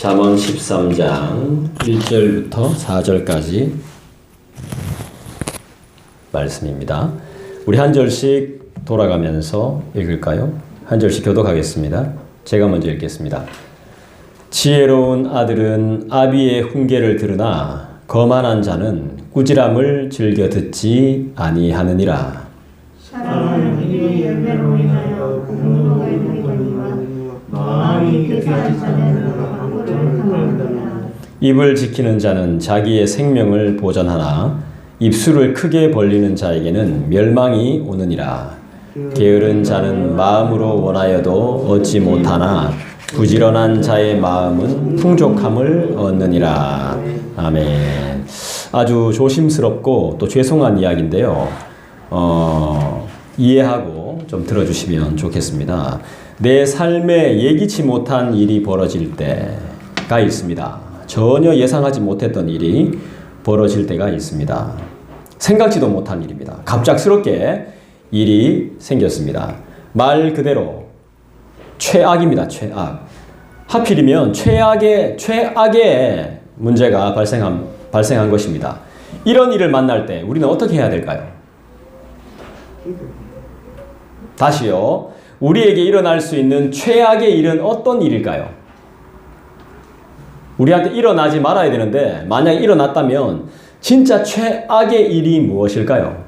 잠언 13장 1절부터 4절까지 말씀입니다. 우리 한 절씩 돌아가면서 읽을까요? 한 절씩 교독하겠습니다. 제가 먼저 읽겠습니다. 지혜로운 아들은 아비의 훈계를 들으나 거만한 자는 꾸지람을 즐겨 듣지 아니하느니라. 사랑은 이의 열매로 인하여 공로가 있거니와 마음이 꾀하지 않는 아무것도 탐하느니라. 입을 지키는 자는 자기의 생명을 보전하나 입술을 크게 벌리는 자에게는 멸망이 오느니라. 게으른 자는 마음으로 원하여도 얻지 못하나 부지런한 자의 마음은 풍족함을 얻느니라. 아멘. 아주 조심스럽고 또 죄송한 이야기인데요. 이해하고 좀 들어주시면 좋겠습니다. 내 삶에 예기치 못한 일이 벌어질 때가 있습니다. 전혀 예상하지 못했던 일이 벌어질 때가 있습니다. 생각지도 못한 일입니다. 갑작스럽게 일이 생겼습니다. 말 그대로 최악입니다. 최악. 하필이면 최악의 문제가 발생한 것입니다. 이런 일을 만날 때 우리는 어떻게 해야 될까요? 다시요. 우리에게 일어날 수 있는 최악의 일은 어떤 일일까요? 우리한테 일어나지 말아야 되는데 만약에 일어났다면 진짜 최악의 일이 무엇일까요?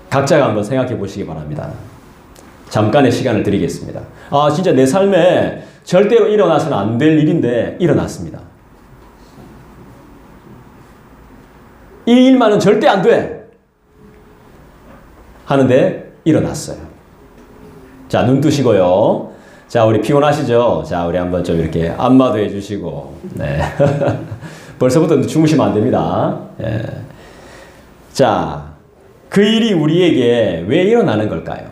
각자가 한번 생각해 보시기 바랍니다. 잠깐의 시간을 드리겠습니다. 진짜 내 삶에 절대로 일어나서는 안 될 일인데 일어났습니다. 이 일만은 절대 안 돼! 하는데 일어났어요. 자, 눈 뜨시고요. 자, 우리 피곤하시죠? 자, 우리 한번 좀 이렇게 안마도 해주시고. 네. 벌써부터 주무시면 안 됩니다. 예. 자, 그 일이 우리에게 왜 일어나는 걸까요?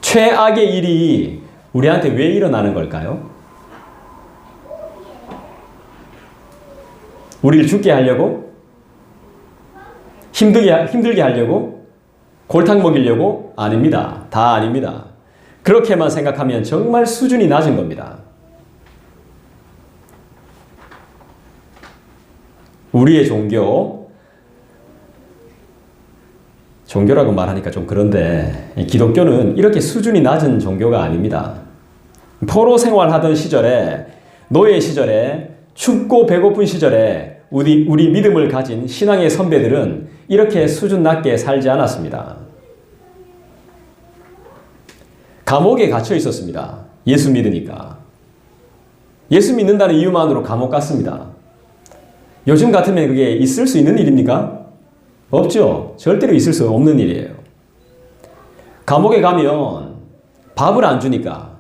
최악의 일이 우리한테 왜 일어나는 걸까요? 우리를 죽게 하려고? 힘들게 하려고? 골탕 먹이려고? 아닙니다. 다 아닙니다. 그렇게만 생각하면 정말 수준이 낮은 겁니다. 우리의 종교라고 말하니까 좀 그런데 기독교는 이렇게 수준이 낮은 종교가 아닙니다. 포로 생활하던 시절에, 노예 시절에, 춥고 배고픈 시절에 우리 믿음을 가진 신앙의 선배들은 이렇게 수준 낮게 살지 않았습니다. 감옥에 갇혀 있었습니다. 예수 믿으니까. 예수 믿는다는 이유만으로 감옥 갔습니다. 요즘 같으면 그게 있을 수 있는 일입니까? 없죠. 절대로 있을 수 없는 일이에요. 감옥에 가면 밥을 안 주니까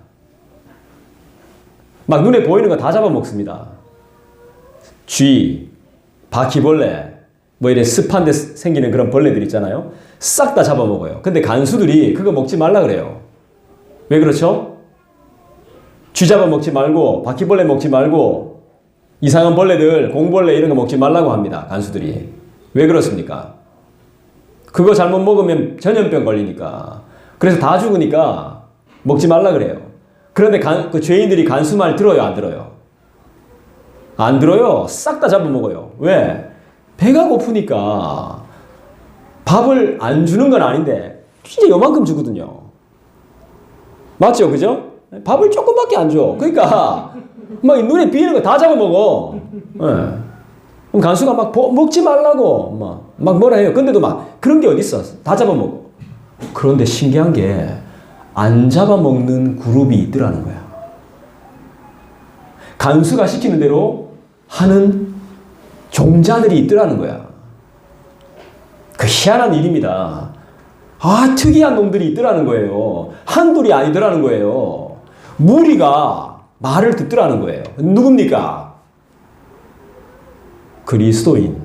막 눈에 보이는 거 다 잡아먹습니다. 쥐, 바퀴벌레, 뭐 이런 습한 데 생기는 그런 벌레들 있잖아요. 싹 다 잡아먹어요. 근데 간수들이 그거 먹지 말라 그래요. 왜 그렇죠? 쥐 잡아먹지 말고 바퀴벌레 먹지 말고 이상한 벌레들, 공벌레 이런 거 먹지 말라고 합니다. 간수들이. 왜 그렇습니까? 그거 잘못 먹으면 전염병 걸리니까. 그래서 다 죽으니까 먹지 말라 그래요. 그런데 그 죄인들이 간수 말 들어요, 안 들어요? 안 들어요. 싹 다 잡아먹어요. 왜? 배가 고프니까. 밥을 안 주는 건 아닌데 진짜 요만큼 주거든요. 맞죠? 그죠? 밥을 조금밖에 안 줘. 그러니까 막 눈에 비이는 거 다 잡아먹어. 네. 그럼 간수가 막 먹지 말라고 막 뭐라 해요. 근데도 막 그런 게 어딨어. 다 잡아먹어. 그런데 신기한 게 안 잡아먹는 그룹이 있더라는 거야. 간수가 시키는 대로 하는 종자들이 있더라는 거야. 그 희한한 일입니다. 특이한 놈들이 있더라는 거예요. 한둘이 아니더라는 거예요. 무리가 말을 듣더라는 거예요. 누굽니까? 그리스도인.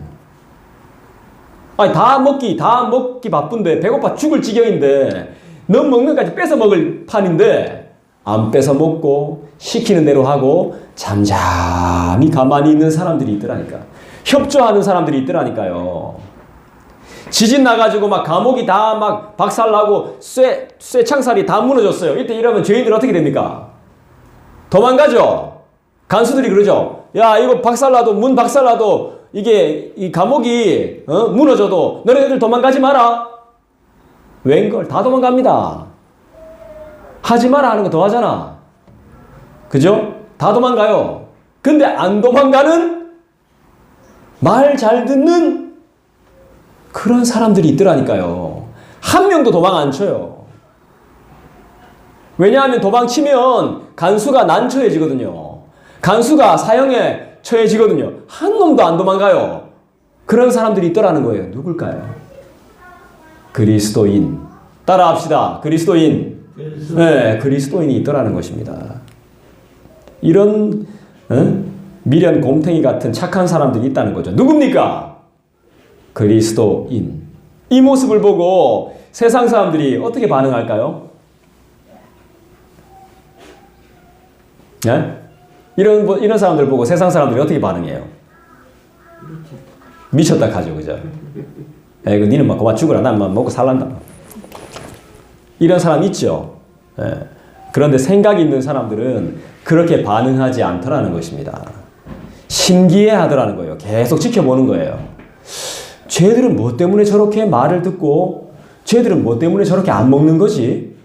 다 먹기 바쁜데 배고파 죽을 지경인데 넌 먹는 것까지 뺏어 먹을 판인데 안 뺏어 먹고 시키는 대로 하고 잠잠히 가만히 있는 사람들이 있더라니까. 협조하는 사람들이 있더라니까요. 지진 나가지고 막 감옥이 다 막 박살나고 쇠창살이 다 무너졌어요. 이때 이러면 죄인들 어떻게 됩니까? 도망가죠. 간수들이 그러죠. 야, 이거 박살나도, 문 박살나도 이게 이 감옥이 무너져도 너네들 도망가지 마라. 웬걸 다 도망갑니다. 하지 마라 하는 거 더 하잖아. 그죠? 다 도망가요. 근데 안 도망가는 말 잘 듣는 그런 사람들이 있더라니까요. 한 명도 도망 안 쳐요. 왜냐하면 도망치면 간수가 난처해지거든요. 간수가 사형에 처해지거든요. 한 놈도 안 도망가요. 그런 사람들이 있더라는 거예요. 누굴까요? 그리스도인. 따라합시다. 그리스도인. 네, 그리스도인이 있더라는 것입니다. 이런 미련 곰탱이 같은 착한 사람들이 있다는 거죠. 누굽니까? 그리스도인. 이 모습을 보고 세상 사람들이 어떻게 반응할까요? 네? 이런 사람들 보고 세상 사람들이 어떻게 반응해요? 미쳤다 하죠, 그죠? 에이, 니는 막 그만 죽으라. 난 막 먹고 살란다. 이런 사람 있죠. 예. 그런데 생각이 있는 사람들은 그렇게 반응하지 않더라는 것입니다. 신기해 하더라는 거예요. 계속 지켜보는 거예요. 쟤들은 뭐 때문에 저렇게 말을 듣고 쟤들은 뭐 때문에 저렇게 안 먹는 거지?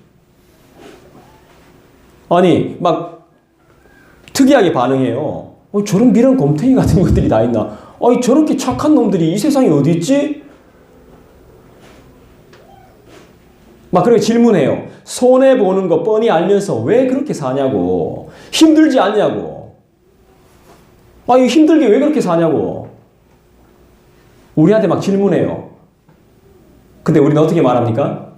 아니, 막 특이하게 반응해요. 저런 미련 곰탱이 같은 것들이 다 있나? 아니, 저렇게 착한 놈들이 이 세상에 어디 있지? 막 그렇게 질문해요. 손해보는 거 뻔히 알면서 왜 그렇게 사냐고. 힘들지 않냐고. 아니, 힘들게 왜 그렇게 사냐고. 우리한테 막 질문해요. 근데 우리는 어떻게 말합니까?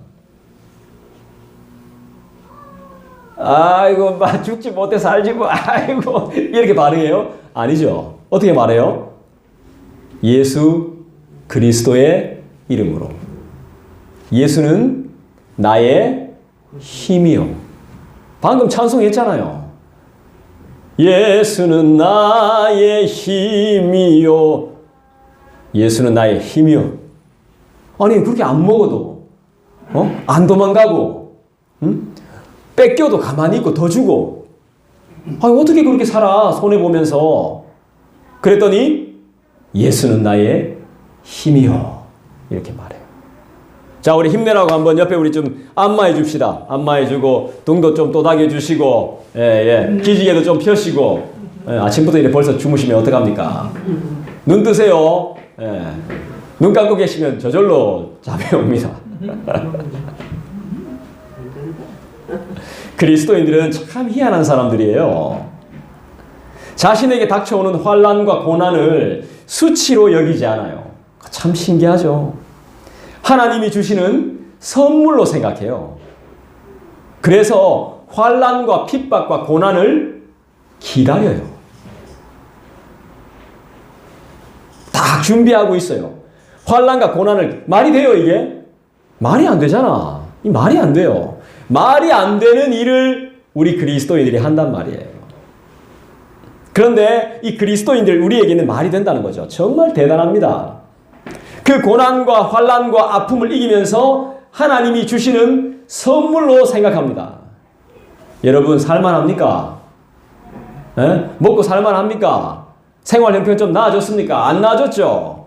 아이고, 막 죽지 못해 살지 뭐. 아이고, 이렇게 반응해요? 아니죠. 어떻게 말해요? 예수 그리스도의 이름으로. 예수는 나의 힘이요. 방금 찬송했잖아요. 예수는 나의 힘이요. 예수는 나의 힘이요. 아니, 그렇게 안 먹어도, 안 도망가고, 뺏겨도 가만히 있고 더 주고. 아니, 어떻게 그렇게 살아, 손해보면서. 그랬더니, 예수는 나의 힘이요. 이렇게 말해요. 자, 우리 힘내라고 한번 옆에 우리 좀 안마해 줍시다. 안마해 주고, 등도 좀 또닥여 주시고, 기지개도 좀 펴시고, 아침부터 이렇게 벌써 주무시면 어떡합니까? 눈 뜨세요. 눈 감고 계시면 저절로 잠이 옵니다. 그리스도인들은 참 희한한 사람들이에요. 자신에게 닥쳐오는 환난과 고난을 수치로 여기지 않아요. 참 신기하죠. 하나님이 주시는 선물로 생각해요. 그래서 환난과 핍박과 고난을 기다려요. 딱 준비하고 있어요. 환난과 고난을. 말이 돼요, 이게? 말이 안 되잖아. 이 말이 안 돼요. 말이 안 되는 일을 우리 그리스도인들이 한단 말이에요. 그런데 이 그리스도인들, 우리에게는 말이 된다는 거죠. 정말 대단합니다. 그 고난과 환난과 아픔을 이기면서 하나님이 주시는 선물로 생각합니다. 여러분, 살만합니까? 먹고 살만합니까? 생활 형편 좀 나아졌습니까? 안 나아졌죠?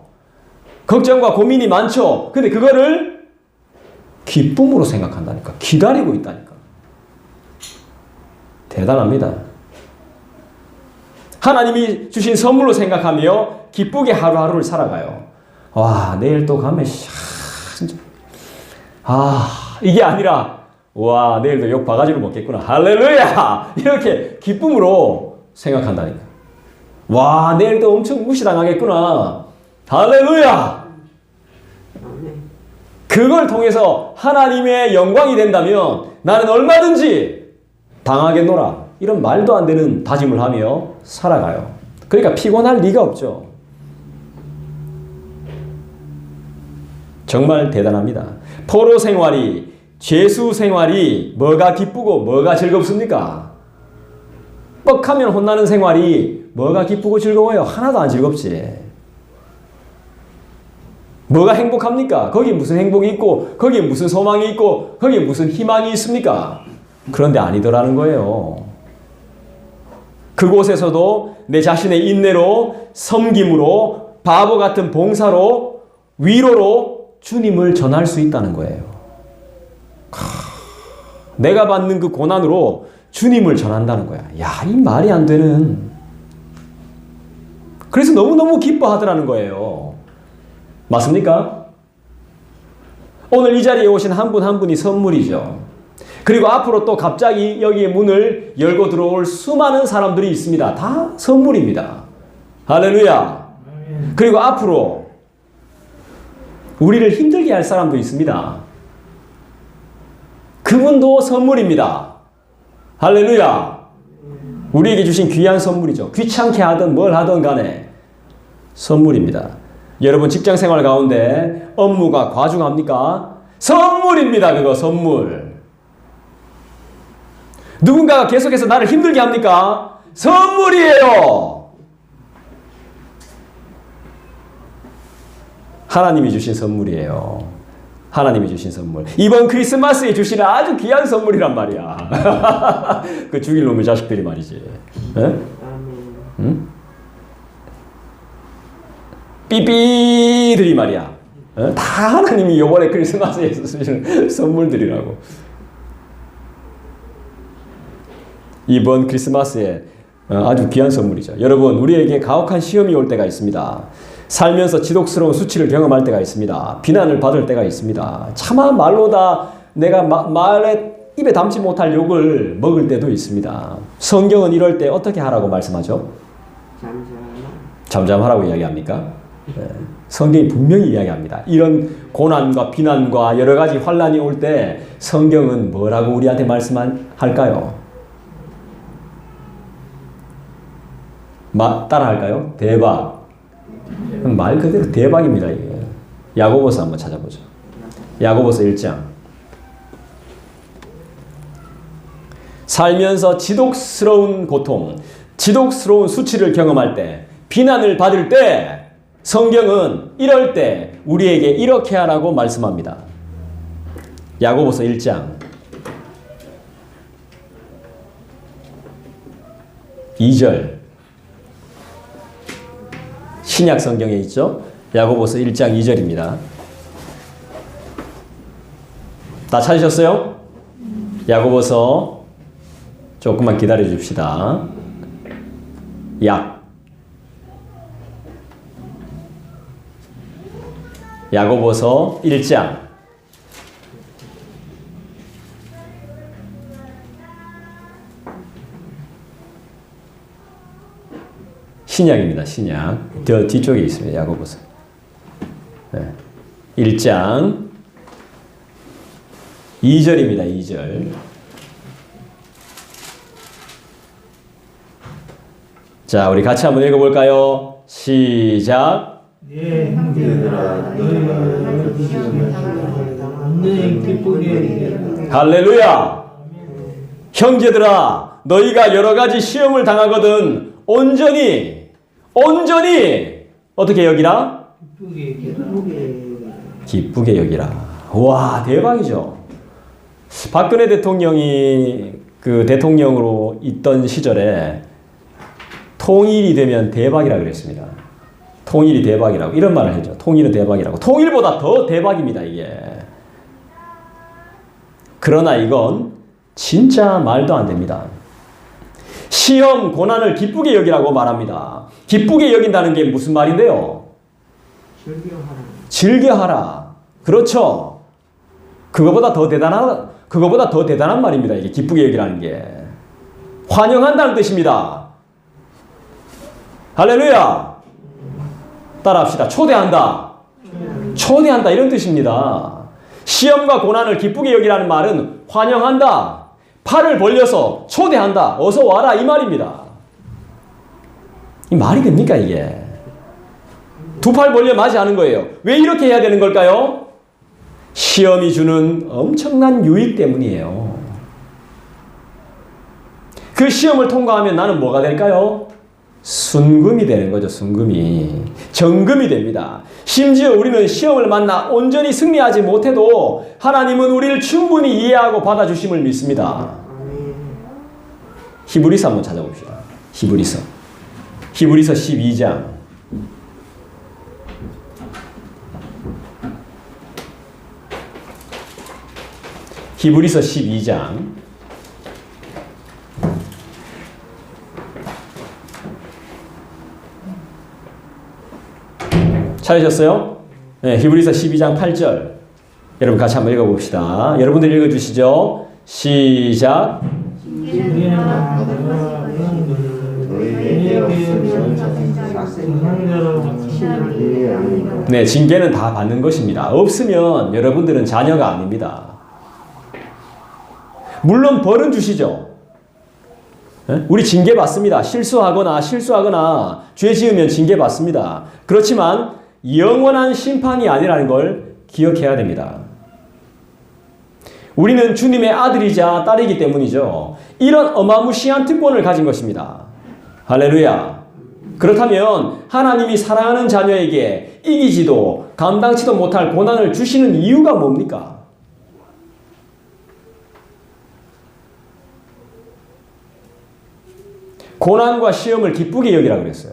걱정과 고민이 많죠? 근데 그거를 기쁨으로 생각한다니까. 기다리고 있다니까. 대단합니다. 하나님이 주신 선물로 생각하며 기쁘게 하루하루를 살아가요. 와, 내일 또 가면 진짜 이게 아니라 와, 내일도 욕 바가지로 먹겠구나. 할렐루야! 이렇게 기쁨으로 생각한다니까. 와, 내일도 엄청 무시당하겠구나. 할렐루야! 그걸 통해서 하나님의 영광이 된다면 나는 얼마든지 당하겠노라. 이런 말도 안 되는 다짐을 하며 살아가요. 그러니까 피곤할 리가 없죠. 정말 대단합니다. 포로 생활이, 죄수 생활이 뭐가 기쁘고 뭐가 즐겁습니까? 뻑하면 혼나는 생활이 뭐가 기쁘고 즐거워요? 하나도 안 즐겁지. 뭐가 행복합니까? 거기에 무슨 행복이 있고 거기에 무슨 소망이 있고 거기에 무슨 희망이 있습니까? 그런데 아니더라는 거예요. 그곳에서도 내 자신의 인내로, 섬김으로, 바보 같은 봉사로, 위로로 주님을 전할 수 있다는 거예요. 내가 받는 그 고난으로 주님을 전한다는 거야. 야, 이 말이 안 되는. 그래서 너무너무 기뻐하더라는 거예요. 맞습니까? 오늘 이 자리에 오신 한 분 한 분이 선물이죠. 그리고 앞으로 또 갑자기 여기에 문을 열고 들어올 수많은 사람들이 있습니다. 다 선물입니다. 할렐루야. 그리고 앞으로 우리를 힘들게 할 사람도 있습니다. 그분도 선물입니다. 할렐루야. 우리에게 주신 귀한 선물이죠. 귀찮게 하든 뭘 하든 간에 선물입니다. 여러분 직장 생활 가운데 업무가 과중합니까? 선물입니다. 그거 선물. 누군가가 계속해서 나를 힘들게 합니까? 선물이에요. 하나님이 주신 선물이에요. 하나님이 주신 선물. 이번 크리스마스에 주시는 아주 귀한 선물이란 말이야. 그 죽일 놈의 자식들이 말이지. 응? 삐삐들이 말이야. 다 하나님이 이번에 크리스마스에 주시는 선물들이라고. 이번 크리스마스에 아주 귀한 선물이죠. 여러분, 우리에게 가혹한 시험이 올 때가 있습니다. 살면서 지독스러운 수치를 경험할 때가 있습니다. 비난을 받을 때가 있습니다. 차마 말로 다 내가 말에 입에 담지 못할 욕을 먹을 때도 있습니다. 성경은 이럴 때 어떻게 하라고 말씀하죠? 잠잠하라고 이야기합니까? 네. 성경이 분명히 이야기합니다. 이런 고난과 비난과 여러 가지 환난이 올 때 성경은 뭐라고 우리한테 말씀할까요? 따라 할까요? 대박. 말 그대로 대박입니다. 이게. 야고보서 한번 찾아보죠. 야고보서 1장. 살면서 지독스러운 고통, 지독스러운 수치를 경험할 때, 비난을 받을 때, 성경은 이럴 때 우리에게 이렇게 하라고 말씀합니다. 야고보서 1장 2절. 신약 성경에 있죠. 야고보서 1장 2절입니다. 다 찾으셨어요? 야고보서 조금만 기다려 줍시다. 야고보서 1장 신약입니다. 신약. 저 뒤쪽에 있습니다. 야고보서. 네. 1장 2절입니다. 2절. 자, 우리 같이 한번 읽어볼까요? 시작. 예, 형제들아, 너희가 너희 시험을 너희 기쁘게 할렐루야. 형제들아, 너희가 여러 가지 시험을 당하거든 온전히 어떻게 여기라? 기쁘게 여기라. 와, 대박이죠. 박근혜 대통령이 그 대통령으로 있던 시절에 통일이 되면 대박이라 그랬습니다. 통일이 대박이라고 이런 말을 했죠. 통일은 대박이라고. 통일보다 더 대박입니다, 이게. 그러나 이건 진짜 말도 안 됩니다. 시험, 고난을 기쁘게 여기라고 말합니다. 기쁘게 여긴다는 게 무슨 말인데요? 즐겨하라. 그렇죠. 그거보다 더 대단한 말입니다. 이게 기쁘게 여기라는 게. 환영한다는 뜻입니다. 할렐루야. 따라합시다. 초대한다. 초대한다. 이런 뜻입니다. 시험과 고난을 기쁘게 여기라는 말은 환영한다. 팔을 벌려서 초대한다. 어서 와라. 이 말입니다. 이 말이 됩니까, 이게? 두 팔 벌려 맞이하는 거예요. 왜 이렇게 해야 되는 걸까요? 시험이 주는 엄청난 유익 때문이에요. 그 시험을 통과하면 나는 뭐가 될까요? 순금이 되는 거죠. 순금이. 정금이 됩니다. 심지어 우리는 시험을 만나 온전히 승리하지 못해도 하나님은 우리를 충분히 이해하고 받아주심을 믿습니다. 히브리서 한번 찾아봅시다. 히브리서 12장. 히브리서 12장. 찾으셨어요? 네, 히브리서 12장 8절. 여러분 같이 한번 읽어봅시다. 여러분들 읽어주시죠. 시작. 네, 징계는 다 받는 것입니다. 없으면 여러분들은 자녀가 아닙니다. 물론 벌은 주시죠. 우리 징계 받습니다. 실수하거나 죄 지으면 징계 받습니다. 그렇지만 영원한 심판이 아니라는 걸 기억해야 됩니다. 우리는 주님의 아들이자 딸이기 때문이죠. 이런 어마무시한 특권을 가진 것입니다. 할렐루야. 그렇다면 하나님이 사랑하는 자녀에게 이기지도 감당치도 못할 고난을 주시는 이유가 뭡니까? 고난과 시험을 기쁘게 여기라 그랬어요.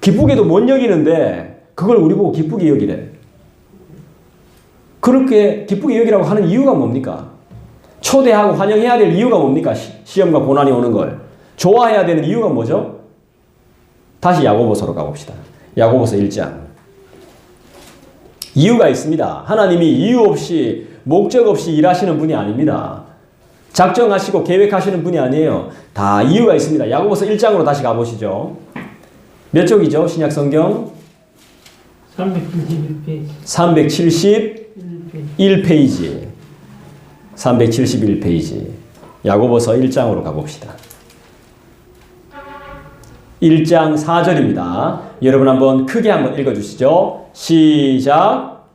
기쁘게도 못 여기는데 그걸 우리 보고 기쁘게 여기래. 그렇게 기쁘게 여기라고 하는 이유가 뭡니까? 초대하고 환영해야 될 이유가 뭡니까? 시험과 고난이 오는 걸 좋아해야 되는 이유가 뭐죠? 다시 야고보서로 가봅시다. 야고보서 1장. 이유가 있습니다. 하나님이 이유 없이 목적 없이 일하시는 분이 아닙니다. 작정하시고 계획하시는 분이 아니에요. 다 이유가 있습니다. 야고보서 1장으로 다시 가보시죠. 몇 쪽이죠? 신약성경? 371페이지. 371페이지. 야고보서 1장으로 가봅시다. 1장 4절입니다. 여러분 한번 크게 한번 읽어주시죠. 시작.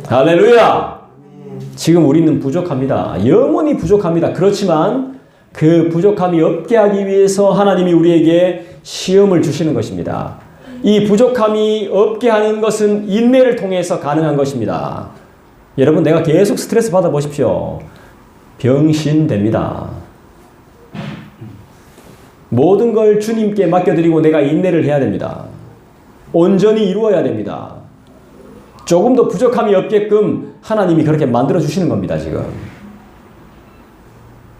할렐루야. 지금 우리는 부족합니다. 영원히 부족합니다. 그렇지만 그 부족함이 없게 하기 위해서 하나님이 우리에게 시험을 주시는 것입니다. 이 부족함이 없게 하는 것은 인내를 통해서 가능한 것입니다. 여러분, 내가 계속 스트레스 받아보십시오. 병신됩니다. 모든 걸 주님께 맡겨드리고 내가 인내를 해야 됩니다. 온전히 이루어야 됩니다. 조금 더 부족함이 없게끔 하나님이 그렇게 만들어주시는 겁니다, 지금.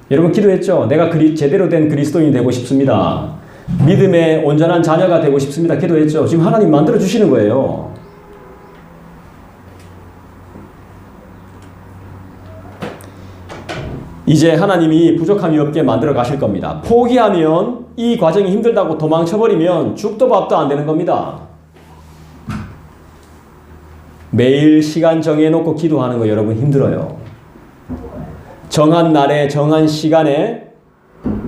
여러분 기도했죠? 내가 제대로 된 그리스도인이 되고 싶습니다. 믿음의 온전한 자녀가 되고 싶습니다. 기도했죠? 지금 하나님 만들어주시는 거예요. 이제 하나님이 부족함이 없게 만들어 가실 겁니다. 포기하면 이 과정이 힘들다고 도망쳐버리면 죽도 밥도 안 되는 겁니다. 매일 시간 정해놓고 기도하는 거 여러분 힘들어요. 정한 날에 정한 시간에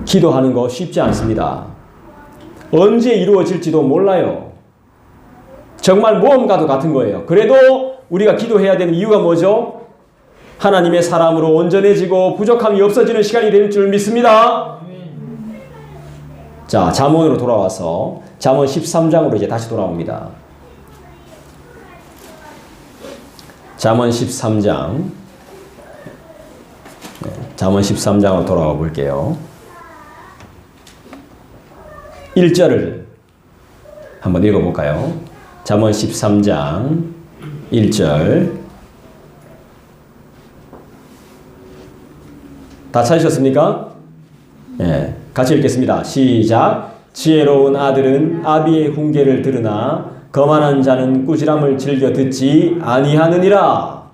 기도하는 거 쉽지 않습니다. 언제 이루어질지도 몰라요. 정말 모험과도 같은 거예요. 그래도 우리가 기도해야 되는 이유가 뭐죠? 하나님의 사람으로 온전해지고 부족함이 없어지는 시간이 될 줄 믿습니다. 자, 잠언으로 돌아와서 잠언 13장으로 이제 다시 돌아옵니다. 잠언 13장. 네, 잠언 13장으로 돌아와 볼게요. 1절을 한번 읽어볼까요? 잠언 13장 1절. 다 찾으셨습니까? 네, 같이 읽겠습니다. 시작. 지혜로운 아들은 아비의 훈계를 들으나 거만한 자는 꾸지람을 즐겨 듣지 아니하느니라.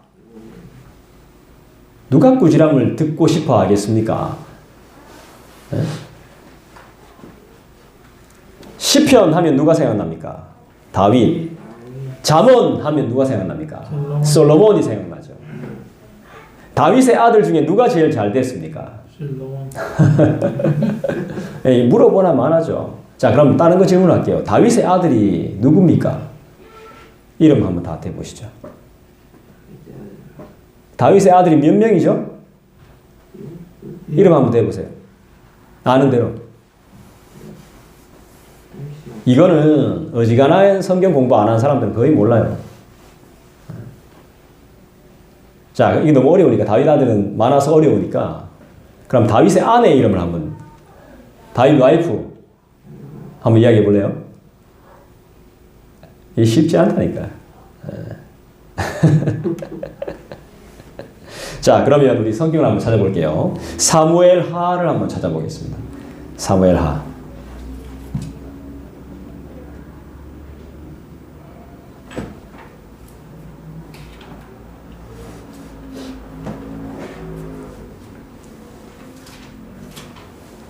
누가 꾸지람을 듣고 싶어 하겠습니까? 네? 시편 하면 누가 생각납니까? 다윗. 잠언 하면 누가 생각납니까? 솔로몬이 생각나죠. 다윗의 아들 중에 누가 제일 잘 됐습니까? 네, 물어보나 마나죠. 자, 그럼 다른 거 질문할게요. 다윗의 아들이 누굽니까? 이름 한번 다 대보시죠. 다윗의 아들이 몇 명이죠? 이름 한번 대보세요. 아는 대로. 이거는 어지간한 성경 공부 안 한 사람들은 거의 몰라요. 자, 이게 너무 어려우니까, 다윗 아들은 많아서 어려우니까, 그럼 다윗의 아내 이름을 한번, 다윗 와이프 한번 이야기해 볼래요? 이게 쉽지 않다니까. 자, 그러면 우리 성경을 한번 찾아볼게요. 사무엘하를 한번 찾아보겠습니다. 사무엘하.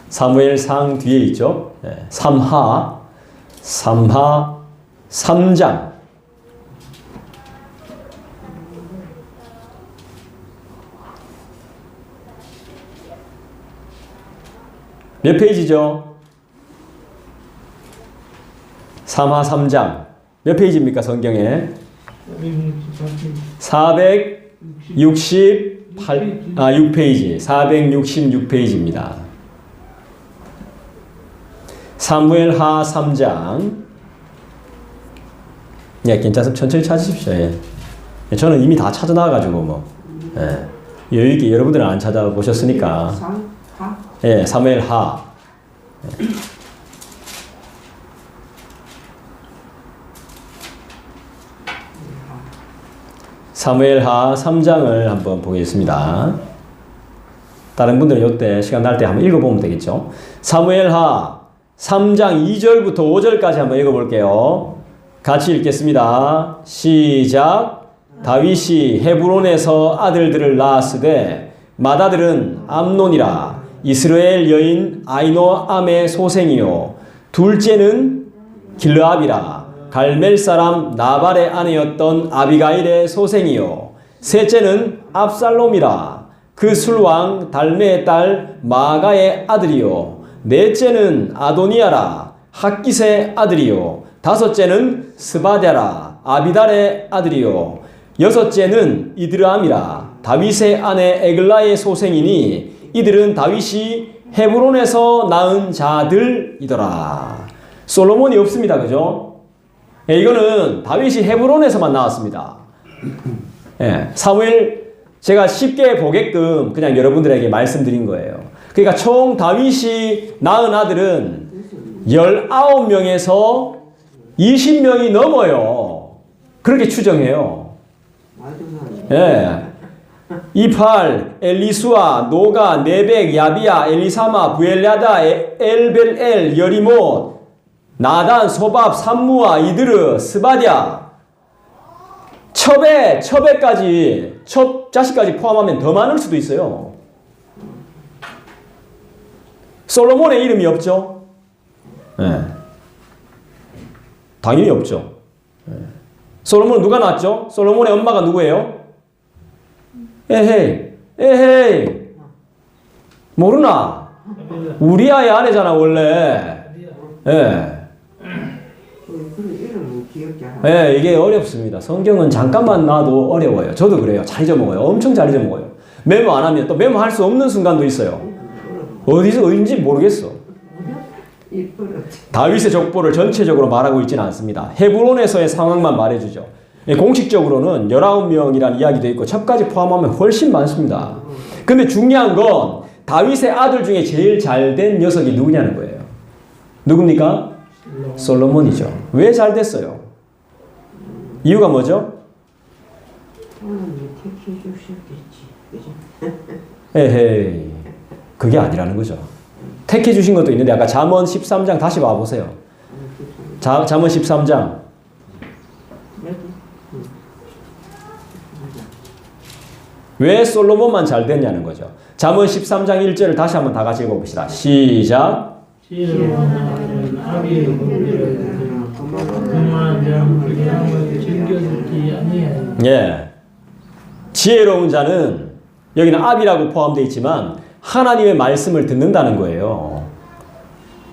사무엘상 뒤에 있죠. 네, 삼하, 3장. 몇 페이지죠? 삼하 3장. 몇 페이지입니까, 성경에? 6페이지. 466페이지입니다. 사무엘하 3장. 예, 괜찮습니다. 천천히 찾으십시오. 예. 저는 이미 다 찾아 나와가지고 뭐 여유 있게 여러분들은 안 찾아보셨으니까. 예, 사무엘하. 사무엘하 3장을 한번 보겠습니다. 다른 분들은 이때 시간 날 때 한번 읽어보면 되겠죠. 사무엘하 3장 2절부터 5절까지 한번 읽어볼게요. 같이 읽겠습니다. 시작. 다윗이 헤브론에서 아들들을 낳았으되 맏아들은 암논이라 이스라엘 여인 아히노암의 소생이요 둘째는 길르압이라 갈멜 사람 나발의 아내였던 아비가일의 소생이요 셋째는 압살롬이라 그 술왕 달메의 딸 마가의 아들이요 넷째는 아도니아라 학깃의 아들이요 다섯째는 스바랴라 아비달의 아들이요 여섯째는 이드람이라 다윗의 아내 에글라의 소생이니 이들은 다윗이 헤브론에서 낳은 자들이더라. 솔로몬이 없습니다. 그죠? 예, 이거는 다윗이 헤브론에서만 나왔습니다. 예, 사무엘 제가 쉽게 보게끔 그냥 여러분들에게 말씀드린 거예요. 그러니까 총 다윗이 낳은 아들은 19명에서 20명이 넘어요. 그렇게 추정해요. 예. 이팔, 엘리수아, 노가, 네벡, 야비야, 엘리사마, 부엘야다, 엘벨엘, 여리못, 나단, 소밥, 삼무아, 이드르, 스바랴, 첩에까지, 첩 자식까지 포함하면 더 많을 수도 있어요. 솔로몬의 이름이 없죠? 네. 당연히 없죠. 네. 솔로몬은 누가 낳았죠? 솔로몬의 엄마가 누구예요? 에헤이 모르나? 우리아의 아내잖아 원래. 예, 이게 어렵습니다. 성경은 잠깐만 놔도 어려워요. 저도 그래요. 잘 잊어먹어요. 엄청 잘 잊어먹어요. 메모 안 하면 또 메모할 수 없는 순간도 있어요. 어딘지 모르겠어. 다윗의 족보를 전체적으로 말하고 있지는 않습니다. 헤브론에서의 상황만 말해주죠. 공식적으로는 19명이라는 이야기도 있고 첩까지 포함하면 훨씬 많습니다. 근데 중요한 건 다윗의 아들 중에 제일 잘된 녀석이 누구냐는 거예요. 누굽니까? 솔로몬이죠. 왜 잘 됐어요? 이유가 뭐죠? 에헤이, 그게 아니라는 거죠. 택해 주신 것도 있는데 아까 잠언 13장 다시 봐보세요. 잠언 13장. 왜 솔로몬만 잘 됐냐는 거죠. 잠언 13장 1절을 다시 한번 다 같이 읽어봅시다. 시작. 지혜로운 아비의 공들을 그만한 자는 그 양을 즐겨주지 아니하니. 예. 지혜로운 자는 여기는 아비라고 포함되어 있지만 하나님의 말씀을 듣는다는 거예요.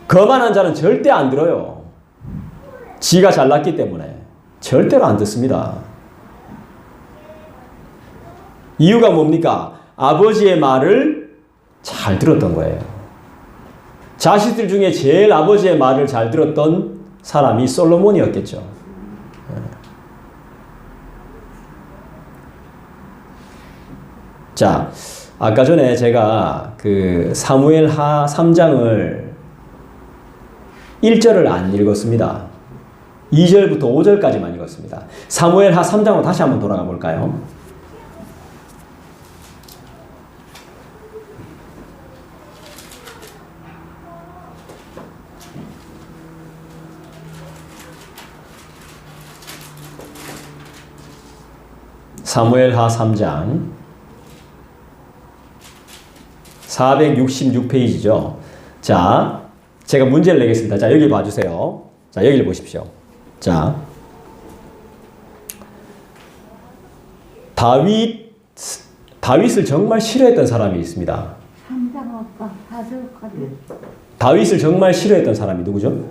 거만한 자는 절대 안 들어요. 지가 잘났기 때문에 절대로 안 듣습니다. 이유가 뭡니까? 아버지의 말을 잘 들었던 거예요. 자식들 중에 제일 아버지의 말을 잘 들었던 사람이 솔로몬이었겠죠. 자, 아까 전에 제가 그 사무엘하 3장을 1절을 안 읽었습니다. 2절부터 5절까지만 읽었습니다. 사무엘하 3장으로 다시 한번 돌아가 볼까요? 사무엘하 3장 466페이지죠. 자, 제가 문제를 내겠습니다. 자, 여기 봐주세요. 자, 여기를 보십시오. 자, 다윗을 정말 싫어했던 사람이 있습니다. 다윗을 정말 싫어했던 사람이 누구죠?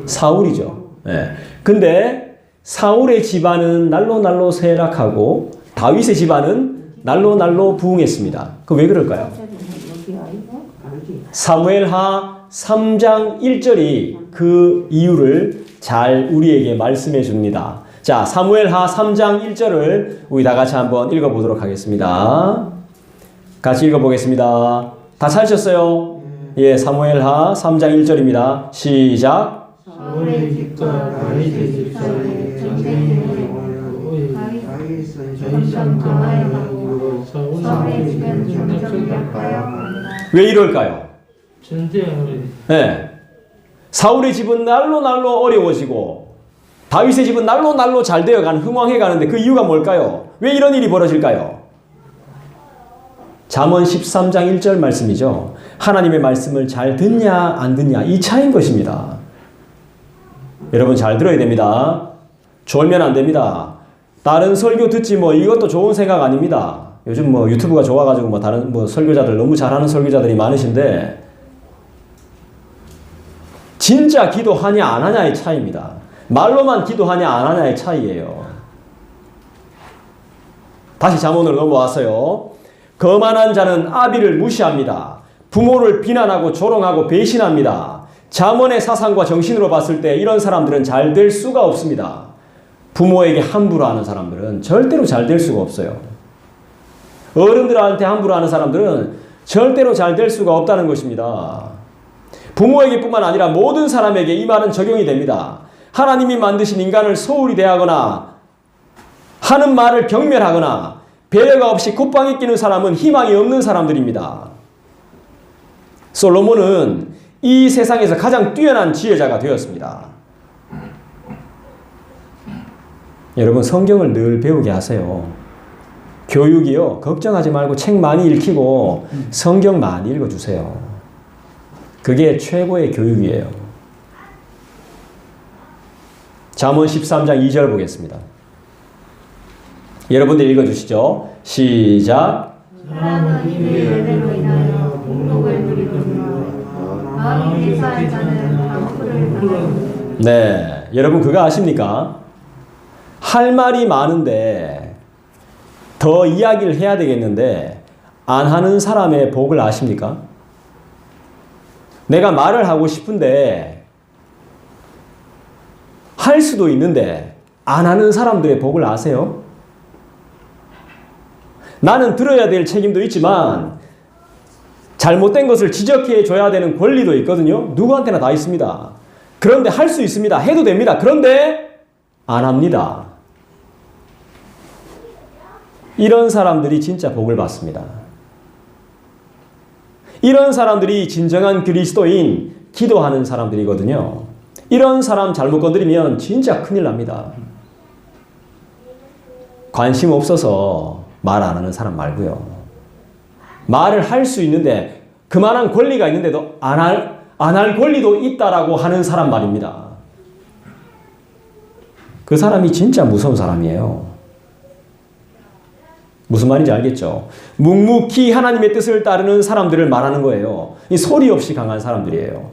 사울이죠. 네. 근데 사울의 집안은 날로 쇠락하고 다윗의 집안은 날로 부흥했습니다. 그 왜 그럴까요? 사무엘하 3장 1절이 그 이유를 잘 우리에게 말씀해 줍니다. 자, 사무엘하 3장 1절을 우리 다 같이 한번 읽어보도록 하겠습니다. 같이 읽어보겠습니다. 다 찾으셨어요? 예, 사무엘하 3장 1절입니다. 시작. 사울의 집과 다윗의 집 사이에 전쟁이 일어나고 다윗은 강하여가지고 사울의 집은 점점 약하여 왜 이럴까요? 전쟁을 네. 사울의 집은 날로 어려워지고 다윗의 집은 날로 잘 되어가는 흥왕해 가는데 그 이유가 뭘까요? 왜 이런 일이 벌어질까요? 잠언 13장 1절 말씀이죠. 하나님의 말씀을 잘 듣냐 안 듣냐 이 차이인 것입니다. 여러분 잘 들어야 됩니다. 졸면 안 됩니다. 다른 설교 듣지 뭐 이것도 좋은 생각 아닙니다. 요즘 뭐 유튜브가 좋아가지고 뭐 다른 뭐 설교자들 너무 잘하는 설교자들이 많으신데 진짜 기도하냐 안 하냐의 차이입니다. 말로만 기도하냐 안 하냐의 차이예요. 다시 잠언으로 넘어왔어요. 거만한 자는 아비를 무시합니다. 부모를 비난하고 조롱하고 배신합니다. 잠언의 사상과 정신으로 봤을 때 이런 사람들은 잘 될 수가 없습니다. 부모에게 함부로 하는 사람들은 절대로 잘 될 수가 없어요. 어른들한테 함부로 하는 사람들은 절대로 잘 될 수가 없다는 것입니다. 부모에게뿐만 아니라 모든 사람에게 이 말은 적용이 됩니다. 하나님이 만드신 인간을 소홀히 대하거나 하는 말을 경멸하거나 배려가 없이 콧방에 끼는 사람은 희망이 없는 사람들입니다. 솔로몬은 이 세상에서 가장 뛰어난 지혜자가 되었습니다. 여러분 성경을 늘 배우게 하세요. 교육이요. 걱정하지 말고 책 많이 읽히고 성경 많이 읽어주세요. 그게 최고의 교육이에요. 잠언 13장 2절 보겠습니다. 여러분들 읽어주시죠. 시작. 사람은 입의 열매로 인하여 복록을 누리거니와 마음이 기사의 자는 방풀을 당하고. 네, 여러분 그거 아십니까? 할 말이 많은데 더 이야기를 해야 되겠는데 안 하는 사람의 복을 아십니까? 내가 말을 하고 싶은데 할 수도 있는데 안 하는 사람들의 복을 아세요? 나는 들어야 될 책임도 있지만 잘못된 것을 지적해 줘야 되는 권리도 있거든요. 누구한테나 다 있습니다. 그런데 할 수 있습니다. 해도 됩니다. 그런데 안 합니다. 이런 사람들이 진짜 복을 받습니다. 이런 사람들이 진정한 그리스도인, 기도하는 사람들이거든요. 이런 사람 잘못 건드리면 진짜 큰일 납니다. 관심 없어서 말 안 하는 사람 말고요. 말을 할 수 있는데 그만한 권리가 있는데도 안 할 권리도 있다라고 하는 사람 말입니다. 그 사람이 진짜 무서운 사람이에요. 무슨 말인지 알겠죠? 묵묵히 하나님의 뜻을 따르는 사람들을 말하는 거예요. 이 소리 없이 강한 사람들이에요.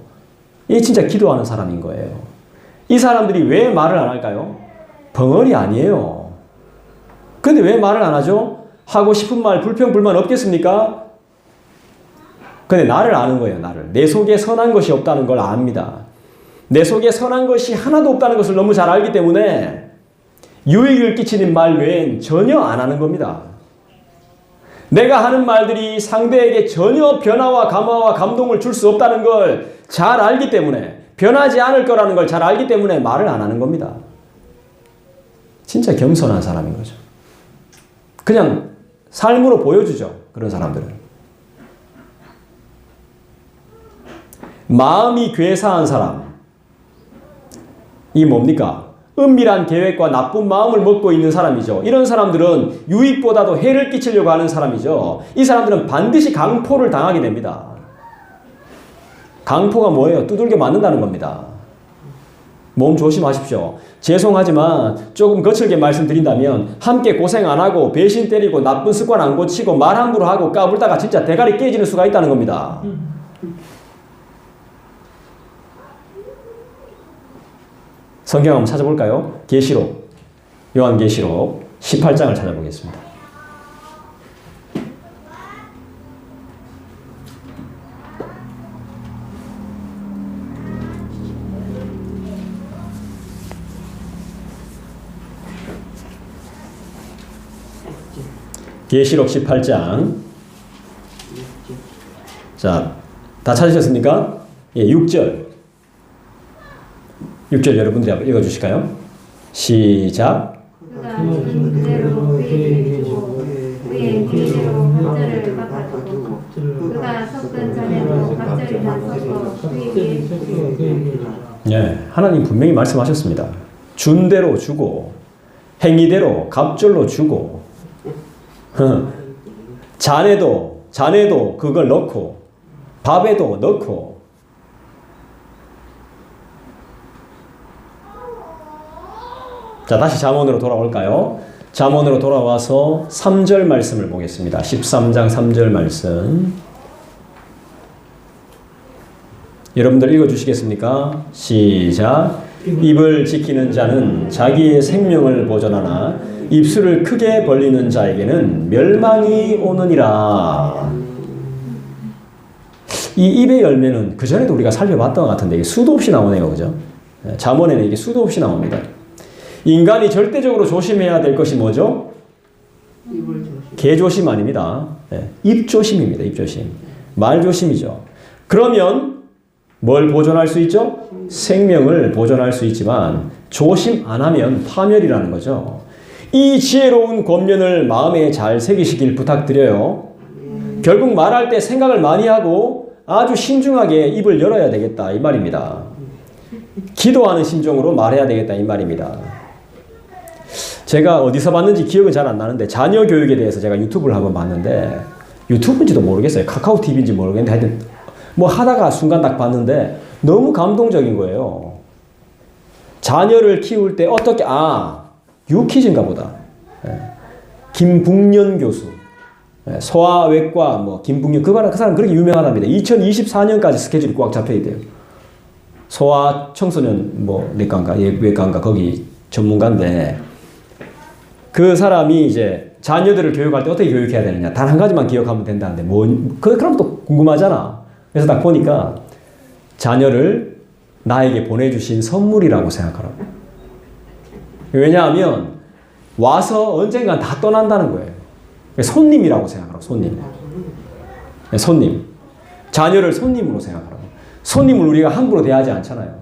이 진짜 기도하는 사람인 거예요. 이 사람들이 왜 말을 안 할까요? 벙어리 아니에요. 근데 왜 말을 안 하죠? 하고 싶은 말 불평 불만 없겠습니까? 근데 나를 아는 거예요. 나를. 내 속에 선한 것이 없다는 걸 압니다. 내 속에 선한 것이 하나도 없다는 것을 너무 잘 알기 때문에 유익을 끼치는 말 외엔 전혀 안 하는 겁니다. 내가 하는 말들이 상대에게 전혀 변화와 감화와 감동을 줄 수 없다는 걸 잘 알기 때문에, 변하지 않을 거라는 걸 잘 알기 때문에 말을 안 하는 겁니다. 진짜 겸손한 사람인 거죠. 그냥 삶으로 보여주죠. 그런 사람들은. 마음이 괴사한 사람. 이 뭡니까? 은밀한 계획과 나쁜 마음을 먹고 있는 사람이죠. 이런 사람들은 유익보다도 해를 끼치려고 하는 사람이죠. 이 사람들은 반드시 강포를 당하게 됩니다. 강포가 뭐예요? 두들겨 맞는다는 겁니다. 몸 조심하십시오. 죄송하지만 조금 거칠게 말씀드린다면 함께 고생 안 하고 배신 때리고 나쁜 습관 안 고치고 말 함부로 하고 까불다가 진짜 대가리 깨지는 수가 있다는 겁니다. 성경 한번 찾아볼까요? 계시록, 요한계시록 18장을 찾아보겠습니다. 계시록 18장. 자, 다 찾으셨습니까? 예, 6절. 6절 여러분들이 한번 읽어주실까요? 시작. 그가 준 그대로 그에게 주고 그의 기대로 각절을 깎아주고 그가 섞은 잔에도 각절이 다 섞어 그에게 주고. 예, 하나님 분명히 말씀하셨습니다. 준 대로 주고 행위대로 갑절로 주고 잔에도 그걸 넣고 밥에도 넣고. 자, 다시 잠언으로 돌아올까요? 잠언으로 돌아와서 3절 말씀을 보겠습니다. 13장 3절 말씀. 여러분들 읽어주시겠습니까? 시작. 입을 지키는 자는 자기의 생명을 보존하나 입술을 크게 벌리는 자에게는 멸망이 오느니라. 이 입의 열매는 그전에도 우리가 살펴봤던 것 같은데 이게 수도 없이 나오네요. 그죠? 잠언에는 이게 수도 없이 나옵니다. 인간이 절대적으로 조심해야 될 것이 뭐죠? 개조심 아닙니다. 입조심입니다. 입조심. 말조심이죠. 그러면 뭘 보존할 수 있죠? 생명을 보존할 수 있지만 조심 안 하면 파멸이라는 거죠. 이 지혜로운 권면을 마음에 잘 새기시길 부탁드려요. 결국 말할 때 생각을 많이 하고 아주 신중하게 입을 열어야 되겠다 이 말입니다. 기도하는 심정으로 말해야 되겠다 이 말입니다. 제가 어디서 봤는지 기억은 잘 안 나는데 자녀 교육에 대해서 제가 유튜브를 한번 봤는데, 유튜브인지도 모르겠어요. 카카오 TV인지 모르겠는데 하여튼 뭐 하다가 순간 딱 봤는데 너무 감동적인 거예요. 자녀를 키울 때 어떻게, 유퀴즈인가 보다. 김북년 교수. 소아외과 뭐 김북년, 그 사람 그렇게 유명하답니다. 2024년까지 스케줄이 꽉 잡혀 있대요. 소아 청소년 뭐 내과인가 외과인가 거기 전문가인데, 그 사람이 이제 자녀들을 교육할 때 어떻게 교육해야 되느냐 단 한 가지만 기억하면 된다는데 그럼 또 궁금하잖아. 그래서 딱 보니까 자녀를 나에게 보내주신 선물이라고 생각하라고. 왜냐하면 와서 언젠간 다 떠난다는 거예요. 손님이라고 생각하라고. 손님. 자녀를 손님으로 생각하라고. 손님을 우리가 함부로 대하지 않잖아요.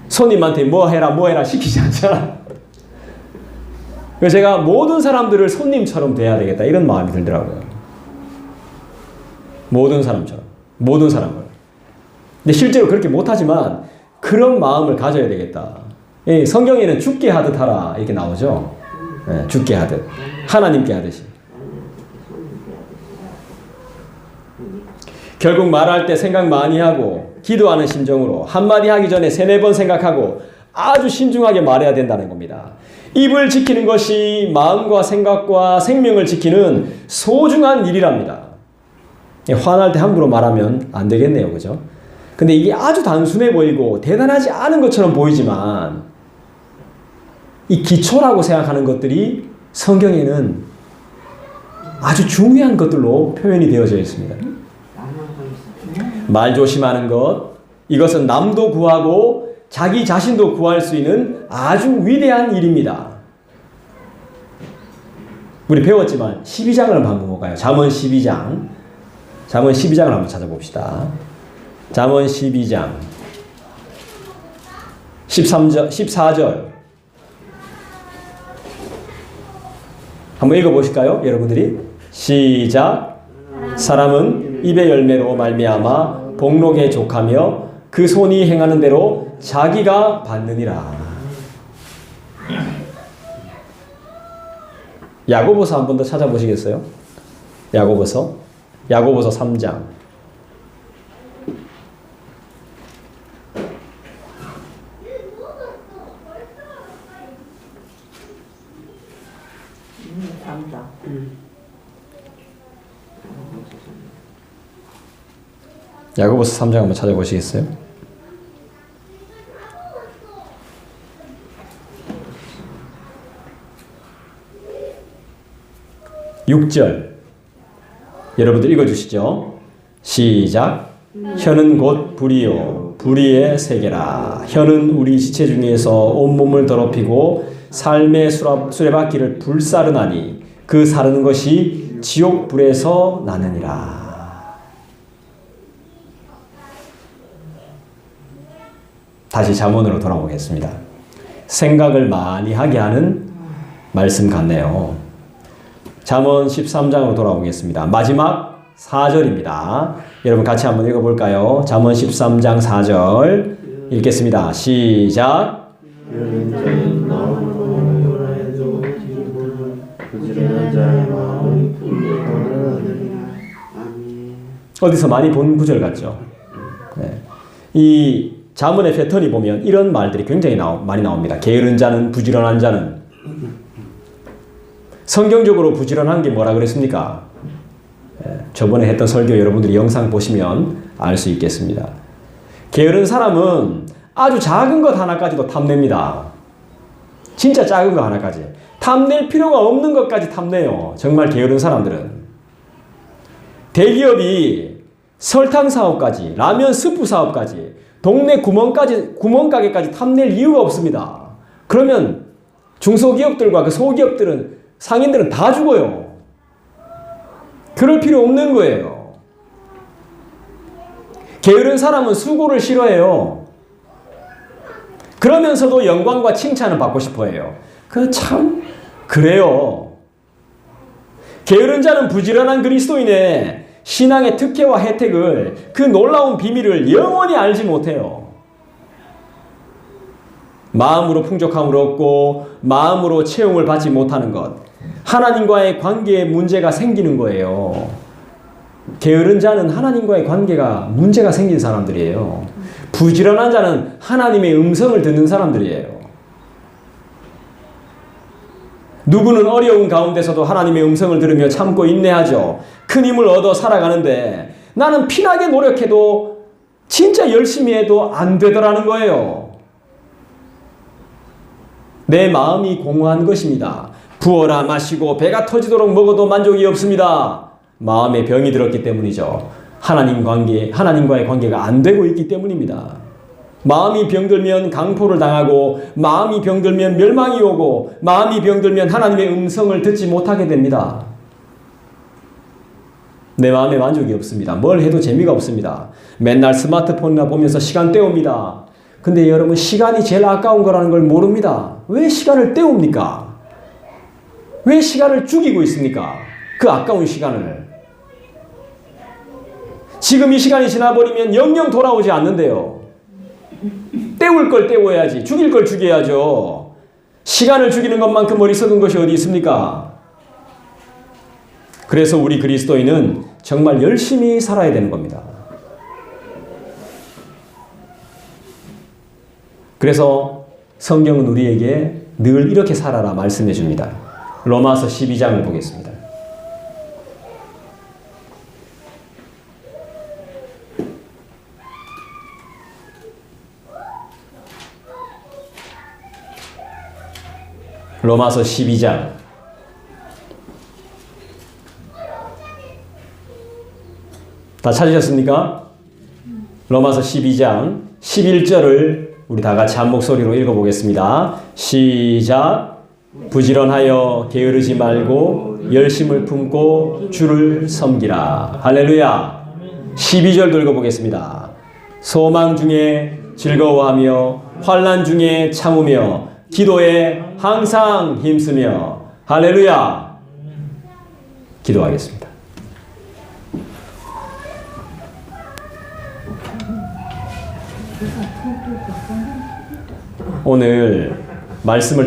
손님한테 뭐 해라 시키지 않잖아. 그래서 제가 모든 사람들을 손님처럼 대해야 되겠다 이런 마음이 들더라고요. 모든 사람처럼. 모든 사람을. 근데 실제로 그렇게 못하지만 그런 마음을 가져야 되겠다. 성경에는 죽게 하듯 하라 이렇게 나오죠. 죽게 하듯. 하나님께 하듯이. 결국 말할 때 생각 많이 하고 기도하는 심정으로 한마디 하기 전에 3-4번 생각하고 아주 신중하게 말해야 된다는 겁니다. 입을 지키는 것이 마음과 생각과 생명을 지키는 소중한 일이랍니다. 화날 때 함부로 말하면 안 되겠네요. 그죠? 근데 이게 아주 단순해 보이고 대단하지 않은 것처럼 보이지만 이 기초라고 생각하는 것들이 성경에는 아주 중요한 것들로 표현이 되어져 있습니다. 말 조심하는 것, 이것은 남도 구하고 자기 자신도 구할 수 있는 아주 위대한 일입니다. 우리 배웠지만 12장을 한번 볼까요? 잠언 12장. 잠언 12장을 한번 찾아봅시다. 잠언 12장 14절 한번 읽어보실까요? 여러분들이 시작. 사람은 입의 열매로 말미암아 복록에 족하며 그 손이 행하는 대로 자기가 받느니라. 야고보서 한 번 더 찾아보시겠어요? 야고보서 3장 3장 한번 찾아보시겠어요? (6절) 여러분들 읽어주시죠. 시작. 혀는 곧 불이요 불의의 세계라. 혀는 우리 지체 중에서 온몸을 더럽히고 삶의 수레바퀴를 불사르나니 그 사르는 것이 지옥 불에서 나느니라. 다시 잠언으로 돌아오겠습니다. 생각을 많이 하게 하는 말씀 같네요. 잠언 13장으로 돌아오겠습니다. 마지막 4절입니다. 여러분 같이 한번 읽어볼까요? 잠언 13장 4절 읽겠습니다. 시작. 어디서 많이 본 구절 같죠? 네. 이 잠언의 패턴이 보면 이런 말들이 굉장히 많이 나옵니다. 게으른 자는 부지런한 자는. 성경적으로 부지런한 게 뭐라 그랬습니까? 저번에 했던 설교 여러분들이 영상 보시면 알 수 있겠습니다. 게으른 사람은 아주 작은 것 하나까지도 탐냅니다. 진짜 작은 거 하나까지. 탐낼 필요가 없는 것까지 탐내요. 정말 게으른 사람들은. 대기업이 설탕 사업까지, 라면 스프 사업까지, 동네 구멍가게까지 탐낼 이유가 없습니다. 그러면 중소기업들과 그 소기업들은, 상인들은 다 죽어요. 그럴 필요 없는 거예요. 게으른 사람은 수고를 싫어해요. 그러면서도 영광과 칭찬을 받고 싶어 해요. 그래요. 게으른 자는 부지런한 그리스도인의 신앙의 특혜와 혜택을, 그 놀라운 비밀을 영원히 알지 못해요. 마음으로 풍족함을 얻고 마음으로 채용을 받지 못하는 것, 하나님과의 관계에 문제가 생기는 거예요. 게으른 자는 하나님과의 관계가 문제가 생긴 사람들이에요. 부지런한 자는 하나님의 음성을 듣는 사람들이에요. 누구는 어려운 가운데서도 하나님의 음성을 들으며 참고 인내하죠. 큰 힘을 얻어 살아가는데 나는 피나게 노력해도 진짜 열심히 해도 안 되더라는 거예요. 내 마음이 공허한 것입니다. 부어라 마시고 배가 터지도록 먹어도 만족이 없습니다. 마음에 병이 들었기 때문이죠. 하나님과의 관계가 안 되고 있기 때문입니다. 마음이 병들면 강포를 당하고, 마음이 병들면 멸망이 오고, 마음이 병들면 하나님의 음성을 듣지 못하게 됩니다. 내 마음에 만족이 없습니다. 뭘 해도 재미가 없습니다. 맨날 스마트폰이나 보면서 시간 때웁니다. 근데 여러분, 시간이 제일 아까운 거라는 걸 모릅니다. 왜 시간을 때웁니까? 왜 시간을 죽이고 있습니까? 그 아까운 시간을. 지금 이 시간이 지나버리면 영영 돌아오지 않는데요. 때울 걸 때워야지. 죽일 걸 죽여야죠. 시간을 죽이는 것만큼 어리석은 것이 어디 있습니까? 그래서 우리 그리스도인은 정말 열심히 살아야 되는 겁니다. 그래서 성경은 우리에게 늘 이렇게 살아라 말씀해 줍니다. 로마서 12장을 보겠습니다. 로마서 12장 다 찾으셨습니까? 로마서 12장 11절을 우리 다 같이 한 목소리로 읽어보겠습니다. 시작. 부지런하여 게으르지 말고 열심을 품고 주를 섬기라. 할렐루야. 12절도 읽어보겠습니다. 소망 중에 즐거워하며 환난 중에 참으며 기도에 항상 힘쓰며. 할렐루야. 기도하겠습니다. 오늘 말씀을